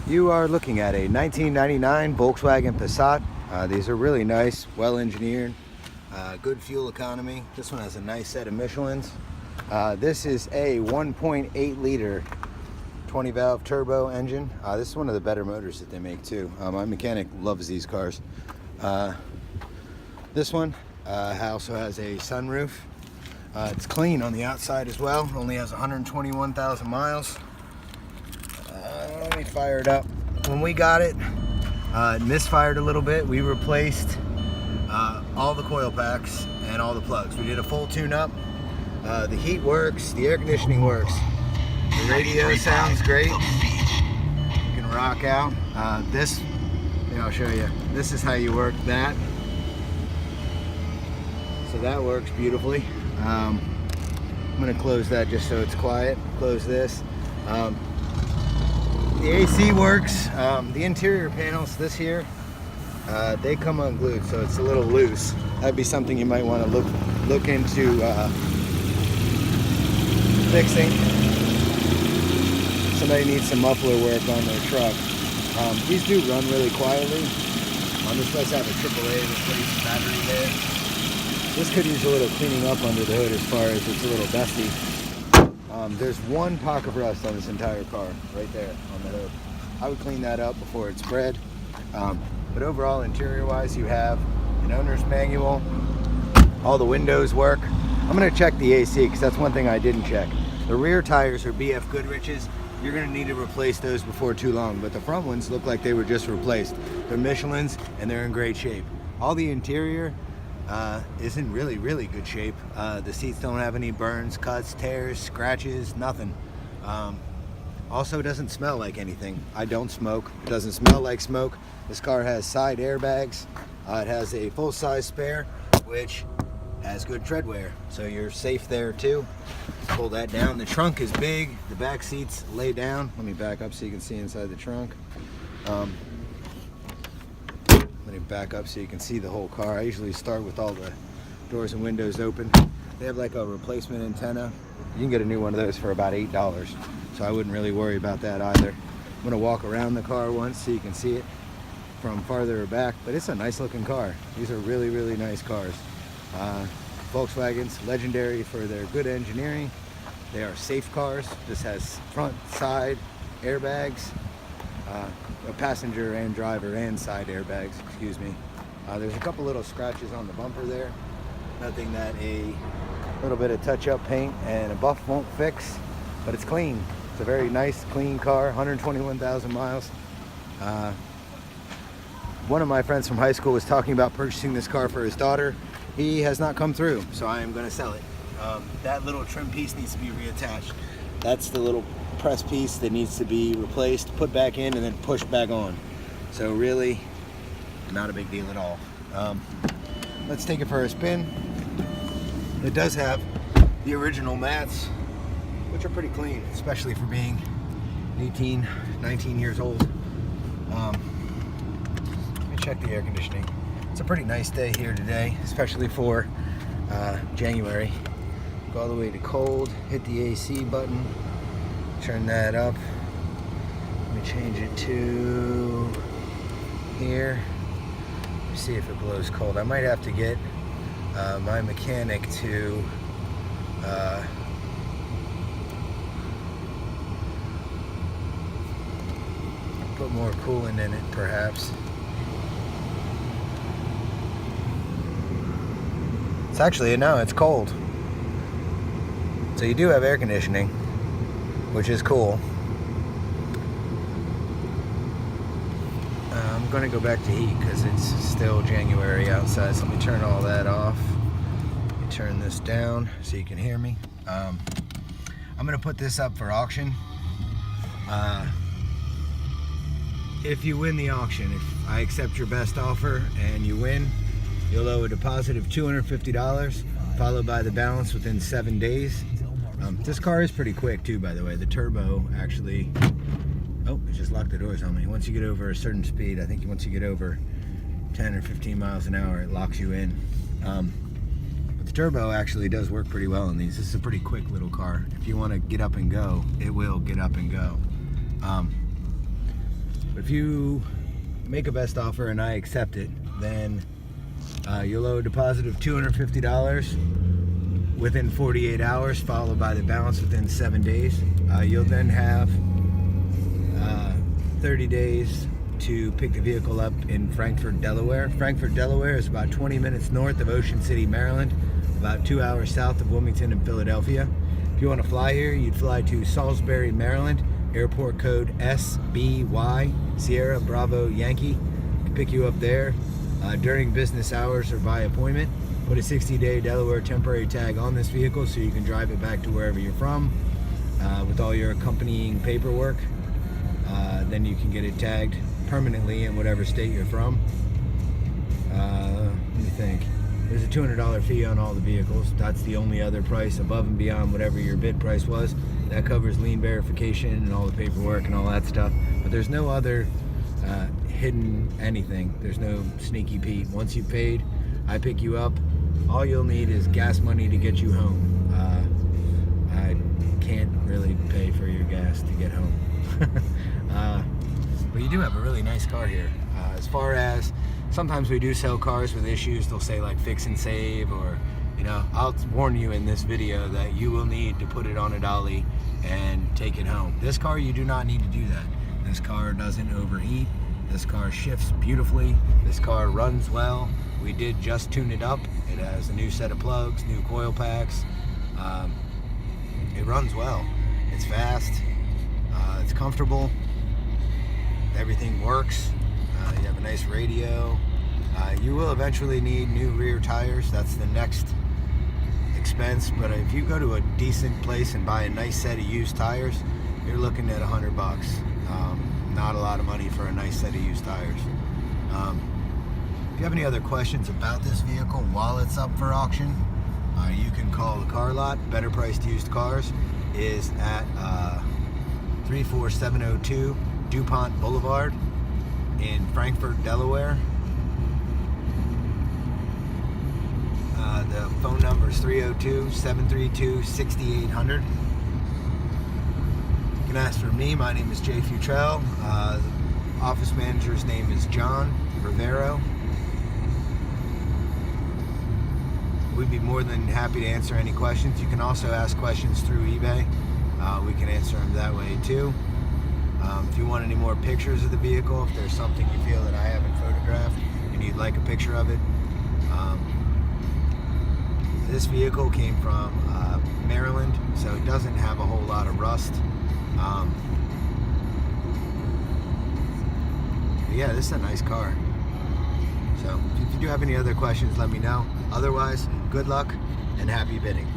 You are looking at a 1999 Volkswagen Passat. These are really nice, well engineered, good fuel economy. This one has a nice set of Michelins. This is a 1.8 liter 20 valve turbo engine. This is one of the better motors that they make too. My mechanic loves these cars. This one also has a sunroof. It's clean on the outside as well. Only has 121,000 miles. Let me fire it up. When we got it, it misfired a little bit. We replaced all the coil packs and all the plugs. We did a full tune-up. The heat works, the air conditioning works. The radio sounds great. You can rock out. I'll show you. This is how you work that. So that works beautifully. I'm gonna close that just so it's quiet. Close this. The AC works. The interior panels, this here, they come unglued, so it's a little loose. That'd be something you might want to look into fixing. Somebody needs some muffler work on their truck. These do run really quietly. This does have a AAA replaced battery there. This could use a little cleaning up under the hood as far as it's a little dusty. There's one pock of rust on this entire car, right there on the hood. I would clean that up before it's spread. But overall, interior-wise, you have an owner's manual. All the windows work. I'm gonna check the AC, because that's one thing I didn't check. The rear tires are BF Goodrich's. You're gonna need to replace those before too long, but the front ones look like they were just replaced. They're Michelin's, and they're in great shape. All the interior is in really good shape. The seats don't have any burns, cuts, tears, scratches, nothing. Also, it doesn't smell like anything. I don't smoke. It doesn't smell like smoke. This car has side airbags. It has a full-size spare, which has good tread wear, so you're safe there too. Pull that down. The trunk is big. The back seats lay down. Let me back up so you can see inside the trunk. Let me back up so you can see the whole car. I usually start with all the doors and windows open. They have like a replacement antenna. You can get a new one of those for about $8, so I wouldn't really worry about that either. I'm gonna walk around the car once so you can see it from farther back, but it's a nice looking car. These are really nice cars. Volkswagen's legendary for their good engineering. They are safe cars. This has front, side airbags, a passenger and driver and side airbags, excuse me. There's a couple little scratches on the bumper there. Nothing that a little bit of touch-up paint and a buff won't fix, but it's clean. It's a very nice, clean car, 121,000 miles. One of my friends from high school was talking about purchasing this car for his daughter. He has not come through, so I am going to sell it. That little trim piece needs to be reattached. That's the little press piece that needs to be replaced, put back in, and then pushed back on. So really, not a big deal at all. Let's take it for a spin. It does have the original mats, which are pretty clean, especially for being 18, 19 years old. Let me check the air conditioning. It's a pretty nice day here today, especially for January. Go all the way to cold, hit the AC button, turn that up. Let me change it to here. Let me see if it blows cold. I might have to get my mechanic to put more coolant in it, perhaps. It's actually, no, it's cold. So you do have air conditioning, which is cool. I'm going to go back to heat because it's still January outside, so let me turn all that off. Let me turn this down so you can hear me. I'm going to put this up for auction. If you win the auction, if I accept your best offer and you win, you'll owe a deposit of $250, followed by the balance within 7 days. This car is pretty quick too, by the way. The turbo actually, oh, it just locked the doors on me. Once you get over a certain speed, I think once you get over 10 or 15 miles an hour, it locks you in. But the turbo actually does work pretty well in these. This is a pretty quick little car. If you want to get up and go, it will get up and go. But if you make a best offer and I accept it, then you'll owe a deposit of $250 within 48 hours, followed by the balance within 7 days. You'll then have 30 days to pick the vehicle up in Frankfort, Delaware. Frankfort, Delaware is about 20 minutes north of Ocean City, Maryland, about 2 hours south of Wilmington and Philadelphia. If you want to fly here, you'd fly to Salisbury, Maryland, airport code SBY, Sierra Bravo Yankee. We can pick you up there during business hours or by appointment. Put a 60-day Delaware temporary tag on this vehicle so you can drive it back to wherever you're from with all your accompanying paperwork. Then you can get it tagged permanently in whatever state you're from. Let me think. There's a $200 fee on all the vehicles. That's the only other price above and beyond whatever your bid price was. That covers lien verification and all the paperwork and all that stuff. But there's no other hidden anything. There's no sneaky Pete. Once you've paid, I pick you up. All you'll need is gas money to get you home. I can't really pay for your gas to get home. But you do have a really nice car here. As far as, sometimes we do sell cars with issues. They'll say like fix and save, or, you know, I'll warn you in this video that you will need to put it on a dolly and take it home. This car, you do not need to do that. This car doesn't overheat. This car shifts beautifully. This car runs well. We did just tune it up. It has a new set of plugs, new coil packs. It runs well. It's fast. It's comfortable. Everything works. You have a nice radio. You will eventually need new rear tires. That's the next expense. But if you go to a decent place and buy a nice set of used tires, you're looking at $100. Not a lot of money for a nice set of used tires. If you have any other questions about this vehicle while it's up for auction, you can call the car lot. Better Priced Used Cars is at 34702 DuPont Boulevard in Frankfort, Delaware. The phone number is 302-732-6800. You can ask for me. My name is Jay Futrell. The office manager's name is John Rivero. We'd be more than happy to answer any questions. You can also ask questions through eBay. We can answer them that way too. If you want any more pictures of the vehicle, if there's something you feel that I haven't photographed and you'd like a picture of it, this vehicle came from Maryland, so it doesn't have a whole lot of rust. But yeah, this is a nice car. So if you do have any other questions, let me know. Otherwise, good luck and happy bidding.